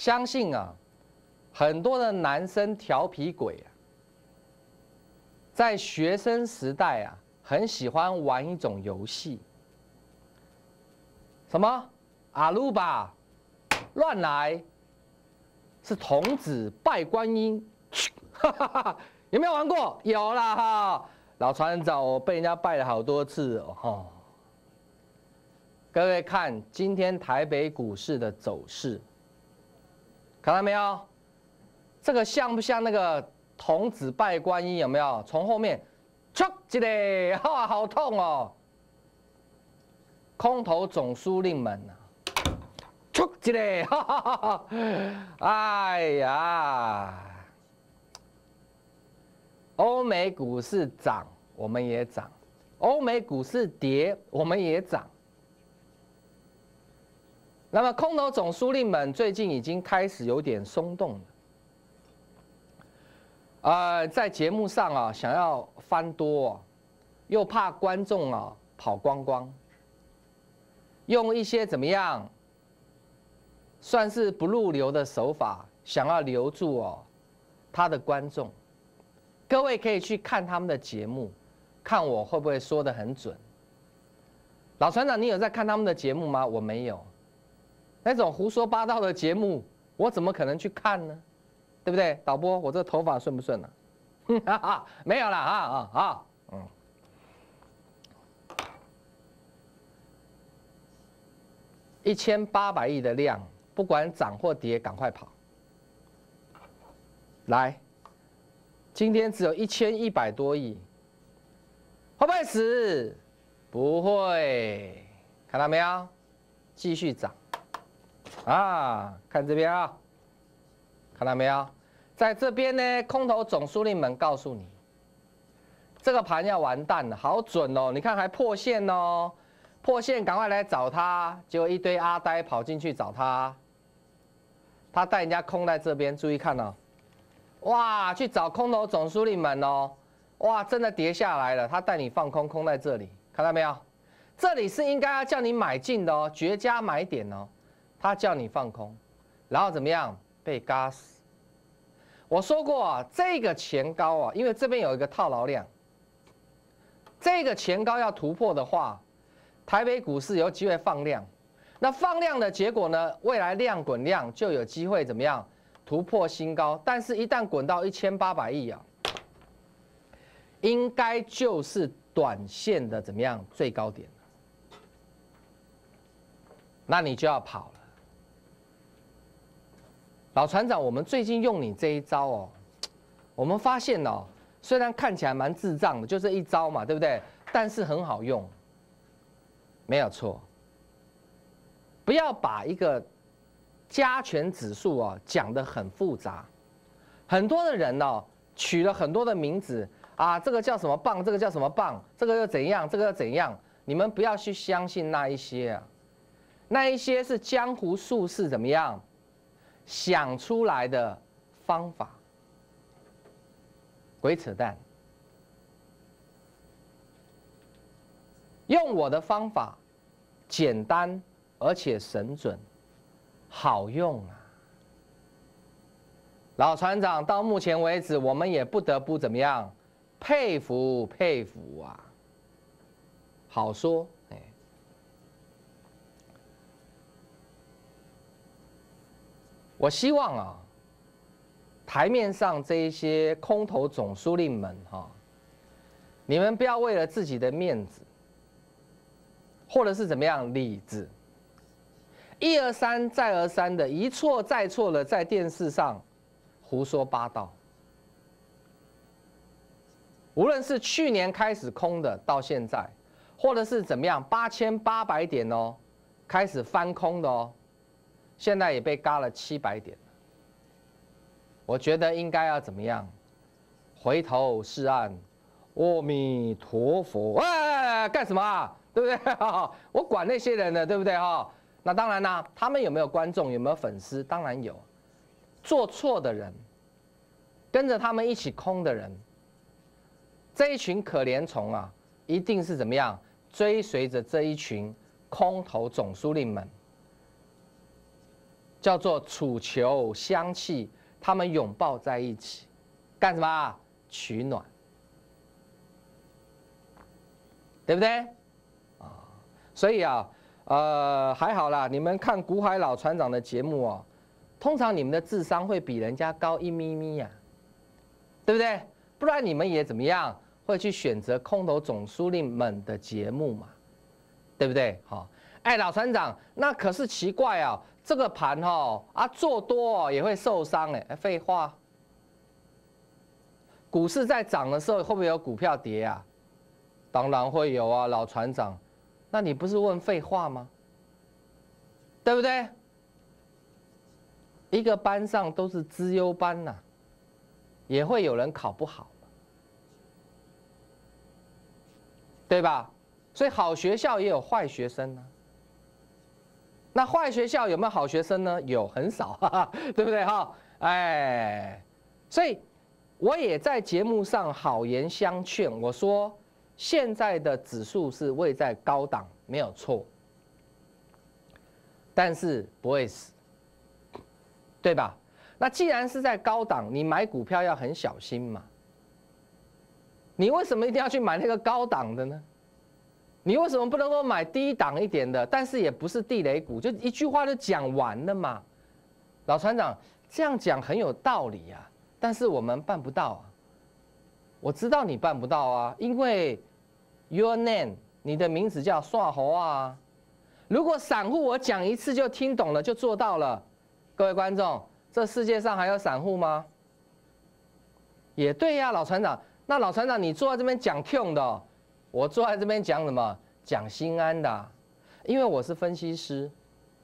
相信啊，很多的男生调皮鬼啊，在学生时代啊，很喜欢玩一种游戏，什么阿鲁巴乱来，是童子拜观音，有没有玩过？有啦哈，老船长我被人家拜了好多次哦。各位看今天台北股市的走势，看到没有？这个像不像那个童子拜观音？有没有？从后面，唰一个，哇，好痛哦！空头总司令们啊，唰一个，哈哈哈哈！哎呀，欧美股市涨，我们也涨；欧美股市跌，我们也涨。那么空头总司令们最近已经开始有点松动了，在节目上啊想要翻多，又怕观众啊跑光光，用一些怎么样，算是不入流的手法，想要留住他的观众。各位可以去看他们的节目，看我会不会说得很准。老船长，你有在看他们的节目吗？我没有。那种胡说八道的节目，我怎么可能去看呢？对不对？导播，我这个头发顺不顺啊？没有啦，1800亿的量，不管涨或跌，赶快跑！来，今天只有1100多亿，会不会死？不会，看到没有？继续涨。看这边啊，看到没有？在这边呢，空头总司令们告诉你，这个盘要完蛋了，好准哦！你看还破线哦，破线赶快来找他，结果一堆阿呆跑进去找他，他带人家空在这边，注意看哦，哇，去找空头总司令们哦，哇，真的跌下来了，他带你放空，空在这里，看到没有？这里是应该要叫你买进的哦，绝佳买点哦。他叫你放空，然后怎么样被嘎死？我说过啊，这个前高啊，因为这边有一个套牢量，这个前高要突破的话，台北股市有机会放量。那放量的结果呢？未来量滚量就有机会怎么样突破新高？但是，一旦滚到1800亿啊，应该就是短线的怎么样最高点了，那你就要跑了。老船长，我们最近用你这一招哦，我们发现哦，虽然看起来蛮智障的，就这一招嘛，对不对？但是很好用，没有错。不要把一个加权指数讲得很复杂，很多的人取了很多的名字啊，这个叫什么棒，这个叫什么棒，这个又怎样，这个又怎样？你们不要去相信那一些啊，那一些是江湖术士怎么样？想出来的方法，鬼扯淡。用我的方法，简单而且神准，好用啊！老船长，到目前为止，我们也不得不怎么样，佩服佩服啊！好说。我希望台面上这一些空头总司令们你们不要为了自己的面子，或者是怎么样里子，一而三再而三的一错再错的在电视上胡说八道。无论是去年开始空的到现在，或者是怎么样8800点开始翻空的现在也被嘎了700点了。我觉得应该要怎么样？回头是岸，阿弥陀佛！干什么啊？对不对？我管那些人呢，对不对？那当然啦，他们有没有观众，有没有粉丝？当然有。做错的人，跟着他们一起空的人，这一群可怜虫一定是怎么样？追随着这一群空头总司令们。叫做楚囚相弃，他们拥抱在一起，干什么？取暖，对不对？啊，所以啊，还好啦，你们看股海老船长的节目哦，通常你们的智商会比人家高1咪咪呀，对不对？不然你们也怎么样会去选择空头总司令们的节目嘛？对不对？好，哎，老船长，那可是奇怪啊，这个盘做多也会受伤哎，废话。股市在涨的时候会不会有股票跌啊？当然会有啊，老船长。那你不是问废话吗？对不对？一个班上都是资优班呐，也会有人考不好，对吧？所以好学校也有坏学生啊。那坏学校有没有好学生呢？有，很少，哈哈，对不对哈？哎，所以我也在节目上好言相劝，我说现在的指数是位在高档，没有错，但是不会死，对吧？那既然是在高档，你买股票要很小心嘛。你为什么一定要去买那个高档的呢？你为什么不能够买低档一点的？但是也不是地雷股，就一句话就讲完了嘛。老船长这样讲很有道理啊，但是我们办不到啊。我知道你办不到啊，因为 your name 你的名字叫耍猴啊。如果散户我讲一次就听懂了，就做到了，各位观众，这世界上还有散户吗？也对呀，老船长。那老船长你坐在这边讲 Q 的。我坐在这边讲什么？讲心安的，因为我是分析师，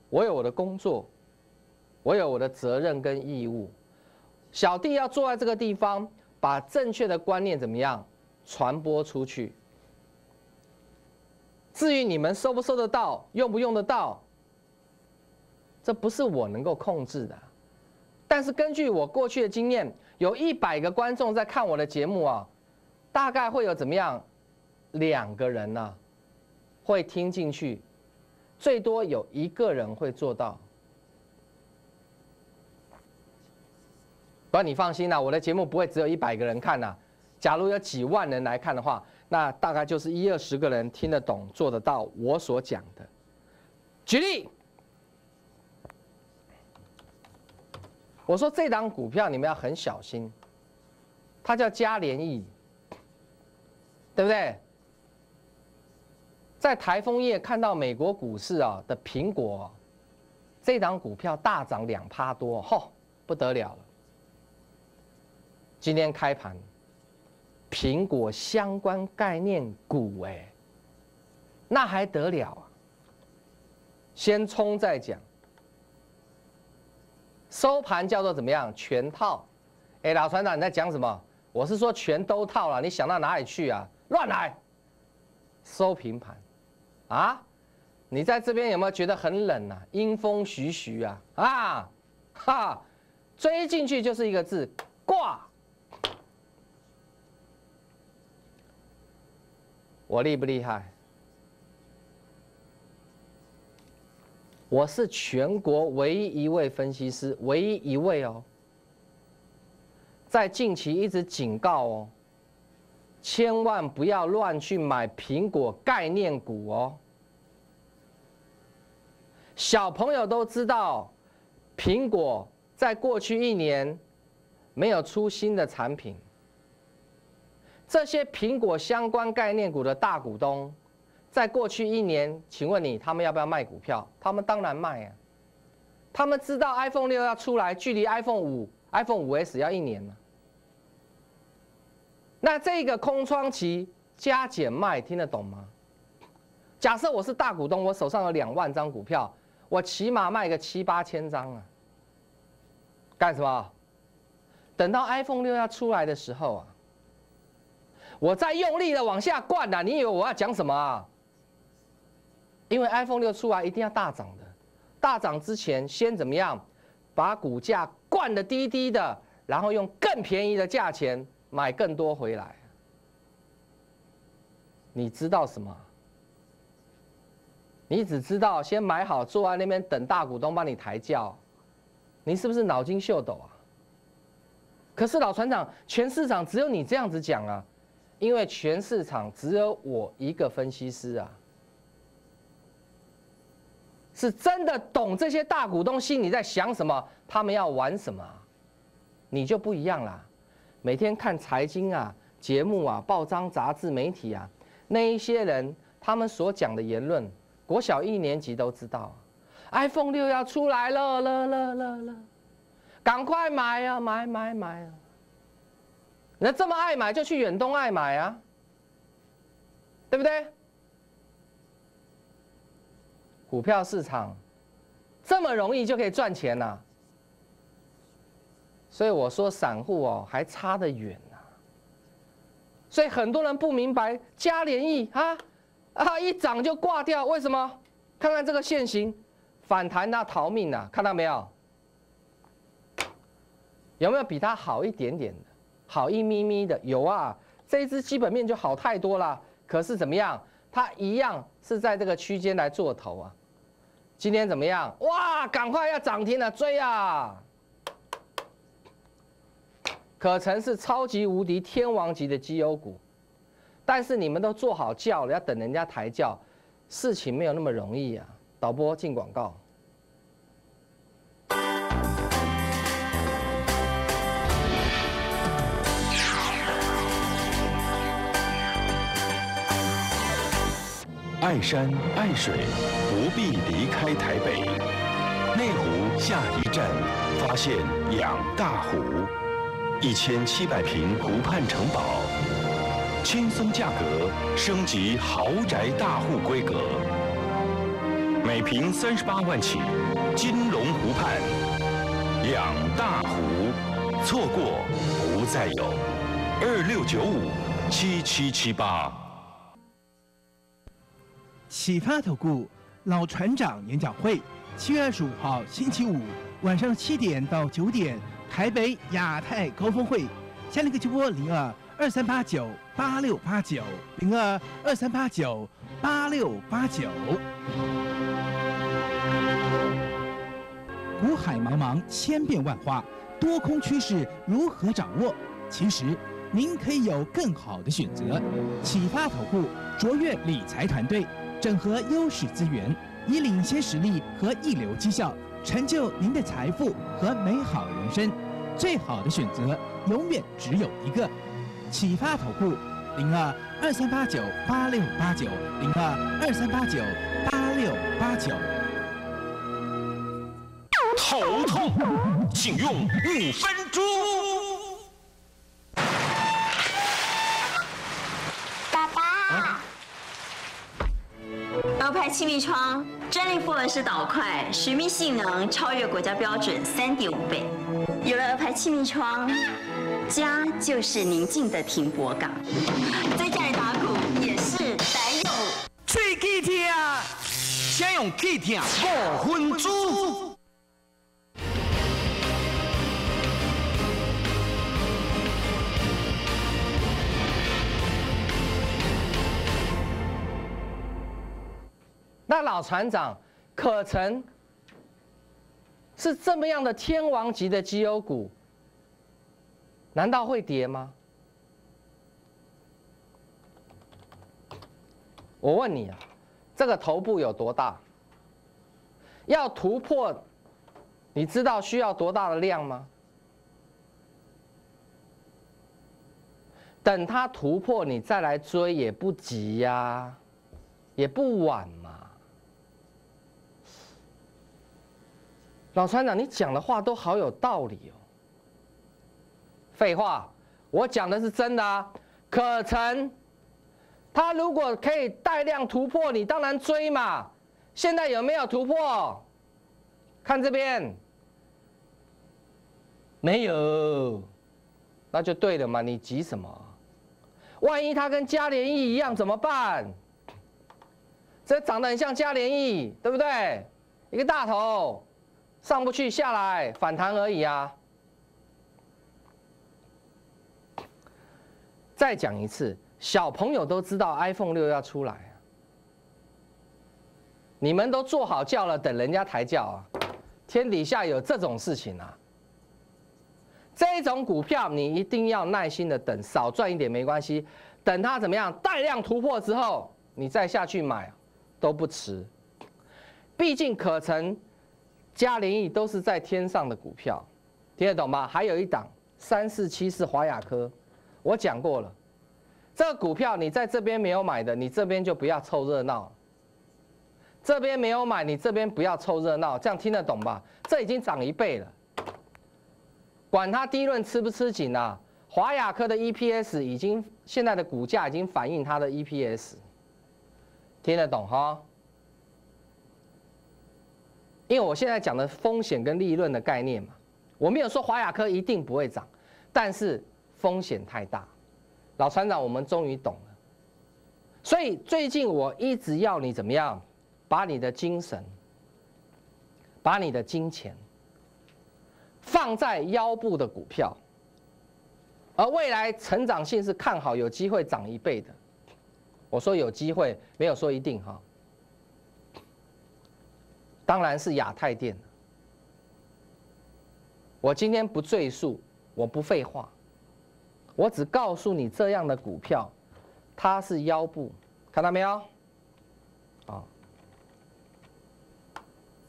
我有我的工作，我有我的责任跟义务。小弟要坐在这个地方，把正确的观念怎么样传播出去。至于你们收不收得到，用不用得到，这不是我能够控制的。但是根据我过去的经验，有100个观众在看我的节目啊，大概会有怎么样？2个人呢，会听进去，最多有1个人会做到。不过你放心啦，我的节目不会只有100个人看呐。假如有几万人来看的话，那大概就是10-20个人听得懂、做得到我所讲的。举例，我说这档股票你们要很小心，它叫嘉联益，对不对？在台风夜看到美国股市啊的苹果，这档股票大涨2%多，吼，不得了了。今天开盘，苹果相关概念股，那还得了啊？先冲再讲，收盘叫做怎么样？全套。老船长你在讲什么？我是说全都套了，你想到哪里去啊？乱来！收平盘。啊，你在这边有没有觉得很冷啊？阴风徐徐啊！啊，哈，追进去就是一个字，挂。我厉不厉害？我是全国唯一一位分析师，唯一一位哦，在近期一直警告哦，千万不要乱去买苹果概念股哦。小朋友都知道，苹果在过去1年没有出新的产品。这些苹果相关概念股的大股东，在过去1年，请问你他们要不要卖股票？他们当然卖啊。他们知道 iPhone 6要出来，距离 iPhone 5S 要1年了。那这个空窗期加减卖听得懂吗？假设我是大股东，我手上有2万张股票，我起码卖个7-8千张啊。干什么？等到 iPhone 6要出来的时候啊，我再用力的往下灌啊！你以为我要讲什么啊？因为 iPhone 6出来一定要大涨的，大涨之前先怎么样？把股价灌得低低的，然后用更便宜的价钱买更多回来。你知道什么？你只知道先买好，坐在那边等大股东帮你抬轿，你是不是脑筋秀斗啊？可是老船长，全市场只有你这样子讲啊，因为全市场只有我一个分析师啊，是真的懂这些大股东心里在想什么，他们要玩什么，你就不一样啦。每天看财经啊、节目啊、报章、杂志、媒体啊，那一些人他们所讲的言论，国小1年级都知道。iPhone 6要出来了，赶快买啊，买啊！那这么爱买，就去远东爱买啊，对不对？股票市场这么容易就可以赚钱呐，所以我说散户哦还差得远呐。所以很多人不明白嘉联益一涨就挂掉，为什么？看看这个线型。反弹啊，逃命啊，看到没有？有没有比它好一点点的，好一咪咪的？有啊，这一只基本面就好太多了。可是怎么样？它一样是在这个区间来做头啊。今天怎么样？哇，赶快要涨停了，追啊！可曾是超级无敌天王级的绩优股，但是你们都做好轿了，要等人家抬轿，事情没有那么容易啊。导播进广告。爱山爱水，不必离开台北。内湖下一站，发现养大湖，1700平湖畔城堡，轻松价格升级豪宅大户规格。每平38万起，金龙湖畔，养大湖，错过不再有。26957778。启发投顾老船长演讲会，7月25号星期五晚上7点到9点，台北亚太高峰会，下那个直播0223898689，0223898689。股海茫茫，千变万化，多空趋势如何掌握？其实您可以有更好的选择。启发投顾卓越理财团队，整合优势资源，以领先实力和一流绩效，成就您的财富和美好人生。最好的选择永远只有一个。启发投顾0223898689，0223898689。头痛，请用5分钟。爸爸，鹅牌气密窗专利复合式导块，水密性能超越国家标准3.5倍。有了鹅牌气密窗，家就是宁静的停泊港，在家里打鼓也是得有喙齿痛，请用齿痛5分钟。那老船长可曾是这么样的天王级的绩优股，难道会跌吗？我问你啊，这个头部有多大？要突破，你知道需要多大的量吗？等它突破，你再来追也不急呀，也不晚嘛。老船长，你讲的话都好有道理哦。废话，我讲的是真的啊。可曾，他如果可以带量突破，你当然追嘛。现在有没有突破？看这边，没有，那就对了嘛。你急什么？万一它跟嘉联益一样怎么办？这长得很像嘉联益，对不对？一个大头。上不去下来反弹而已啊！再讲一次，小朋友都知道 iPhone 6要出来啊，你们都做好轿了，等人家抬轿啊。天底下有这种事情啊？这种股票你一定要耐心的等，少赚一点没关系，等它怎么样带量突破之后，你再下去买都不迟。毕竟可成、嘉联益都是在天上的股票，听得懂吗？还有一档3474华亚科，我讲过了，这个股票你在这边没有买的，你这边就不要凑热闹。这边没有买，你这边不要凑热闹，这样听得懂吧？这已经涨1倍了。管它低润吃不吃紧啊，华亚科的 EPS 已经现在的股价已经反映它的 EPS， 听得懂哈？因为我现在讲的风险跟利润的概念嘛，我没有说华亚科一定不会涨，但是风险太大。老船长，我们终于懂了。所以最近我一直要你怎么样，把你的精神，把你的金钱。放在腰部的股票，而未来成长性是看好，有机会涨1倍的。我说有机会，没有说一定哈。当然是亚太电。我今天不赘述，我不废话，我只告诉你这样的股票，它是腰部，看到没有？啊，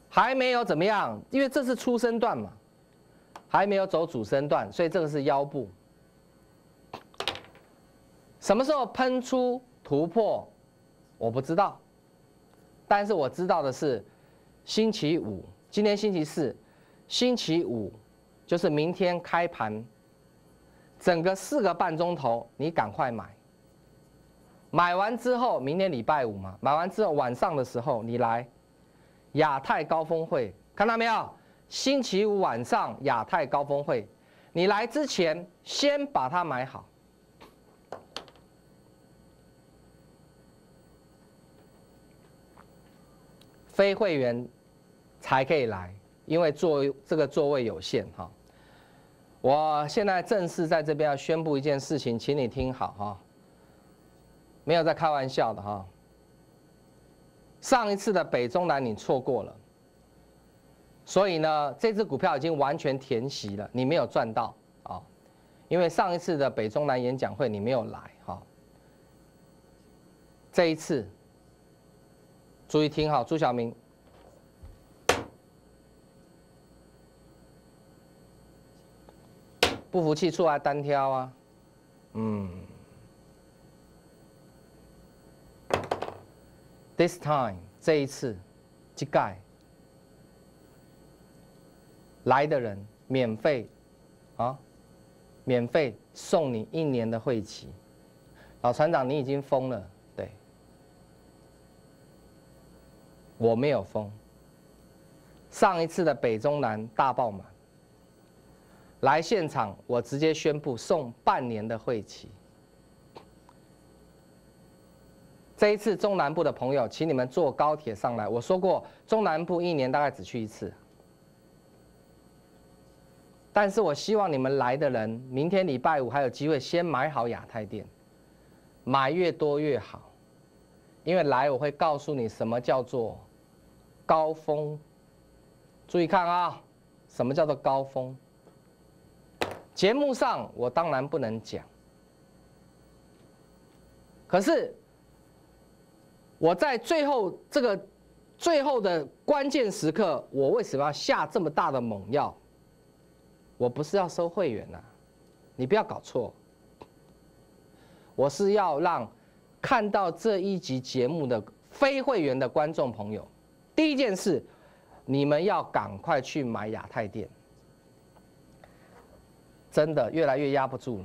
还没有怎么样，因为这是初升段嘛。还没有走主升段，所以这个是腰部。什么时候喷出突破，我不知道。但是我知道的是，星期五，今天星期四，星期五就是明天开盘，整个4个半钟头，你赶快买。买完之后，明天礼拜五嘛，买完之后晚上的时候你来亚太高峰会，看到没有？星期五晚上亚太高峰会，你来之前先把它买好。非会员才可以来，因为这个座位有限哈。我现在正式在这边要宣布一件事情，请你听好哈，没有在开玩笑的哈。上一次的北中南你错过了。所以呢，这只股票已经完全填息了，你没有赚到啊，因为上一次的北中南演讲会你没有来哈。这一次，注意听好，朱小明，不服气出来单挑啊，This time 这一次，这盖。来的人免费，免费送你1年的会期。老船长，你已经疯了，对，我没有疯。上一次的北中南大爆满，来现场我直接宣布送半年的会期。这一次中南部的朋友，请你们坐高铁上来。我说过，中南部1年大概只去1次。但是我希望你们来的人，明天礼拜五还有机会先买好亚太电，买越多越好，因为来我会告诉你什么叫做高峰。注意看啊，什么叫做高峰？节目上我当然不能讲，可是我在最后的关键时刻，我为什么要下这么大的猛药？我不是要收会员呐，你不要搞错。我是要让看到这一集节目的非会员的观众朋友，第一件事，你们要赶快去买亚太电，真的越来越压不住了。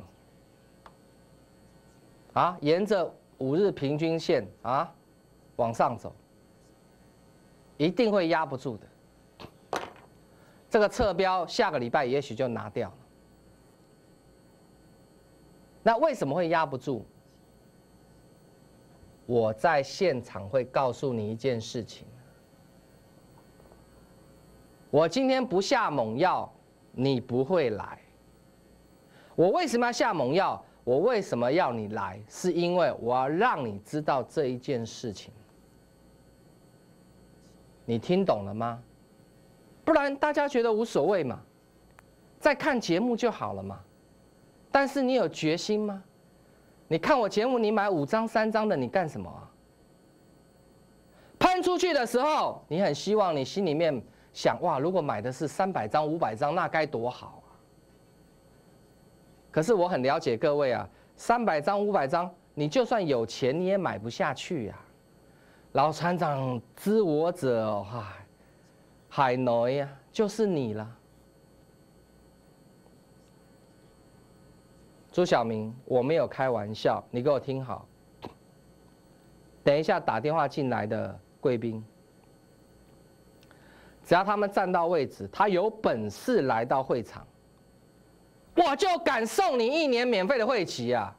啊，沿着5日平均线啊往上走，一定会压不住的。这个侧标下个礼拜也许就拿掉了。那为什么会压不住？我在现场会告诉你一件事情。我今天不下猛药，你不会来。我为什么要下猛药？我为什么要你来？是因为我要让你知道这一件事情。你听懂了吗？不然大家觉得无所谓嘛，在看节目就好了嘛。但是你有决心吗？你看我节目，你买5张3张的，你干什么啊？喷出去的时候，你很希望你心里面想，哇，如果买的是300张、500张，那该多好啊！可是我很了解各位啊，300张、500张，你就算有钱，你也买不下去呀。老船长知我者，海内呀，就是你了。朱晓明，我没有开玩笑，你给我听好。等一下打电话进来的贵宾，只要他们站到位置，他有本事来到会场，我就敢送你1年免费的会期啊！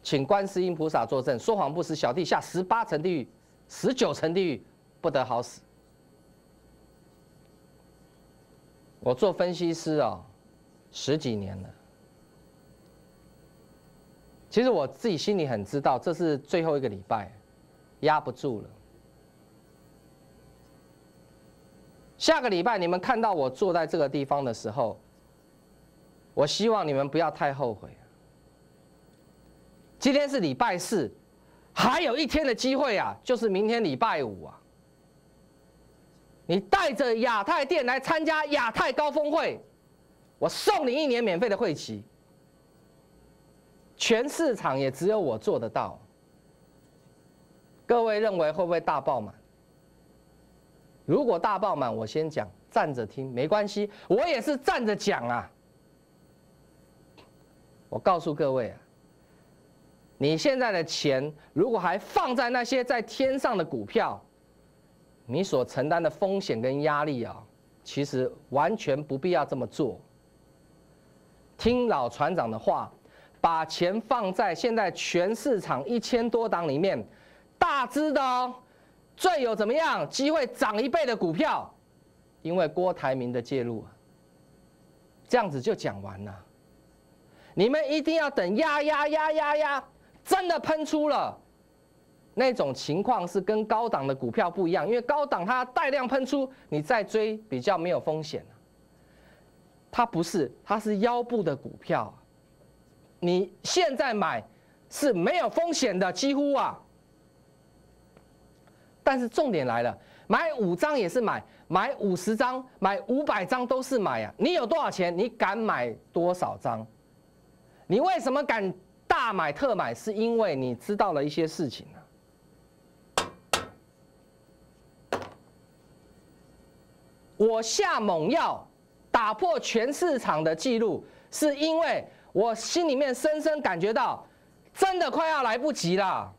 请观世音菩萨作证，说谎不实，小弟下18层地狱，19层地狱，不得好死。我做分析师10几年了。其实我自己心里很知道，这是最后一个礼拜，压不住了。下个礼拜你们看到我坐在这个地方的时候，我希望你们不要太后悔。今天是礼拜4，还有1天的机会啊，就是明天礼拜5啊。你带着亚太店来参加亚太高峰会，我送你1年免费的会期。全市场也只有我做得到。各位认为会不会大爆满？如果大爆满，我先讲，站着听没关系，我也是站着讲啊。我告诉各位啊，你现在的钱如果还放在那些在天上的股票，你所承担的风险跟压力啊，其实完全不必要这么做。听老船长的话。把钱放在现在全市场1000多档里面，大只的最有怎么样机会涨1倍的股票，因为郭台铭的介入，这样子就讲完了。你们一定要等压，真的喷出了，那种情况是跟高档的股票不一样，因为高档它带量喷出，你再追比较没有风险。它不是，它是腰部的股票。你现在买是没有风险的，几乎啊。但是重点来了，买5张也是买，买50张、买500张都是买啊。你有多少钱，你敢买多少张？你为什么敢大买特买？是因为你知道了一些事情啊。我下猛药，打破全市场的记录，是因为。我心里面深深感觉到，真的快要来不及了。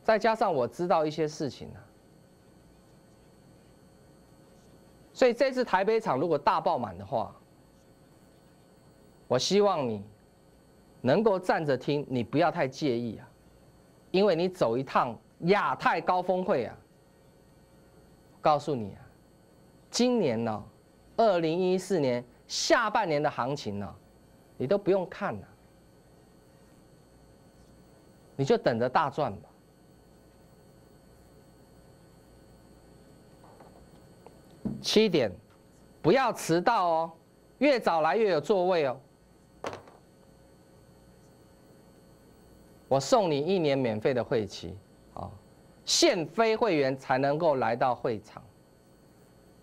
再加上我知道一些事情啊，所以这次台北场如果大爆满的话，我希望你能够站着听，你不要太介意啊，因为你走一趟亚太高峰会啊，告诉你啊，今年呢。2014年下半年的行情呢，你都不用看了，你就等着大赚吧。7点，不要迟到哦，越早来越有座位哦。我送你1年免费的会期，限非会员才能够来到会场。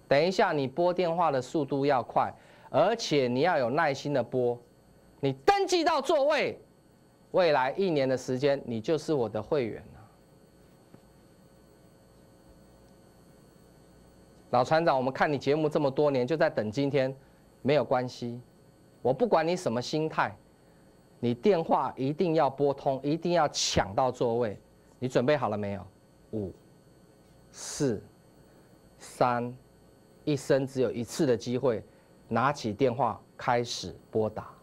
等一下，你拨电话的速度要快，而且你要有耐心的拨。你登记到座位，未来1年的时间，你就是我的会员了。老船长，我们看你节目这么多年，就在等今天，没有关系。我不管你什么心态，你电话一定要拨通，一定要抢到座位。你准备好了没有？5、4、3。一生只有1次的机会，拿起电话开始拨打。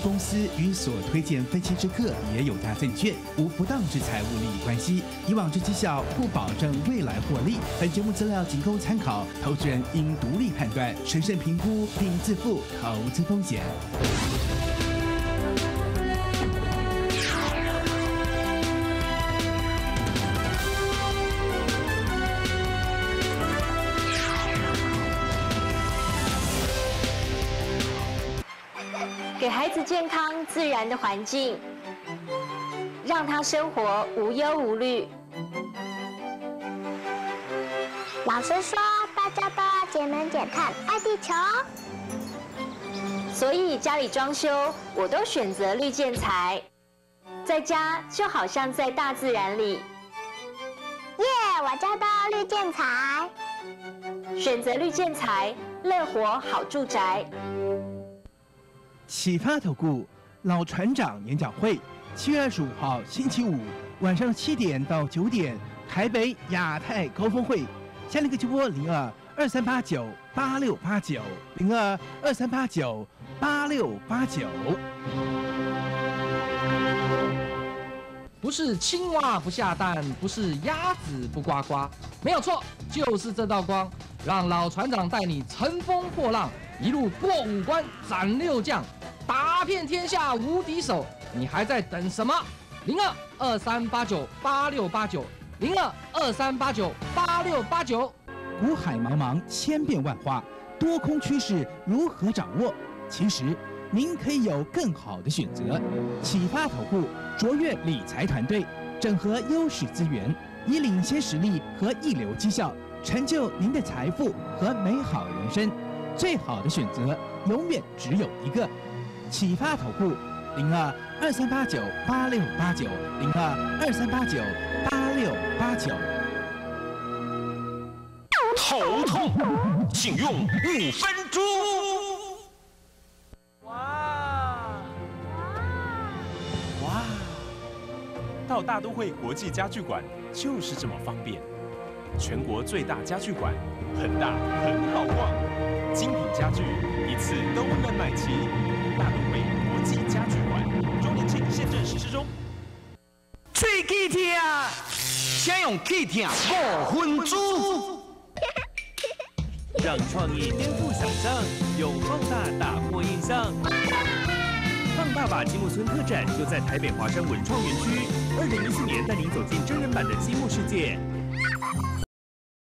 公司与所推荐分期之客也有价证券无不当之财务利益关系，以往之绩效不保证未来获利。本节目资料仅供参考，投资人应独立判断、审慎评估并自负投资风险。给孩子健康自然的环境，让他生活无忧无虑。老师说，大家都要节能减碳，爱地球。所以家里装修，我都选择绿建材，在家就好像在大自然里。耶，我家都要绿建材。选择绿建材，乐活好住宅。启发投顾老船长演讲会，7月25号星期五晚上7点到9点，台北亚太高峰会，下那个直播0223898689，0223898689。不是青蛙不下蛋，不是鸭子不呱呱，没有错，就是这道光，让老船长带你乘风破浪，一路过5关斩6将，打遍天下无敌手。你还在等什么？0223898689，0223898689。股海茫茫，千变万化，多空趋势如何掌握？其实您可以有更好的选择。启发投顾卓越理财团队，整合优势资源，以领先实力和一流绩效，成就您的财富和美好人生。最好的选择永远只有一个。启发投顾0223898689，0223898689。头痛，请用5分钟。哇！到大都会国际家具馆就是这么方便，全国最大家具馆，很大很好逛，精品家具一次都能买齐。大都会国际家具馆，周年庆现正实施中。喙齿痛，请用齿痛5分钟。让创意颠覆想象，用放大打破印象。放大吧积木村特展就在台北华山文创园区，2014年带您走进真人版的积木世界。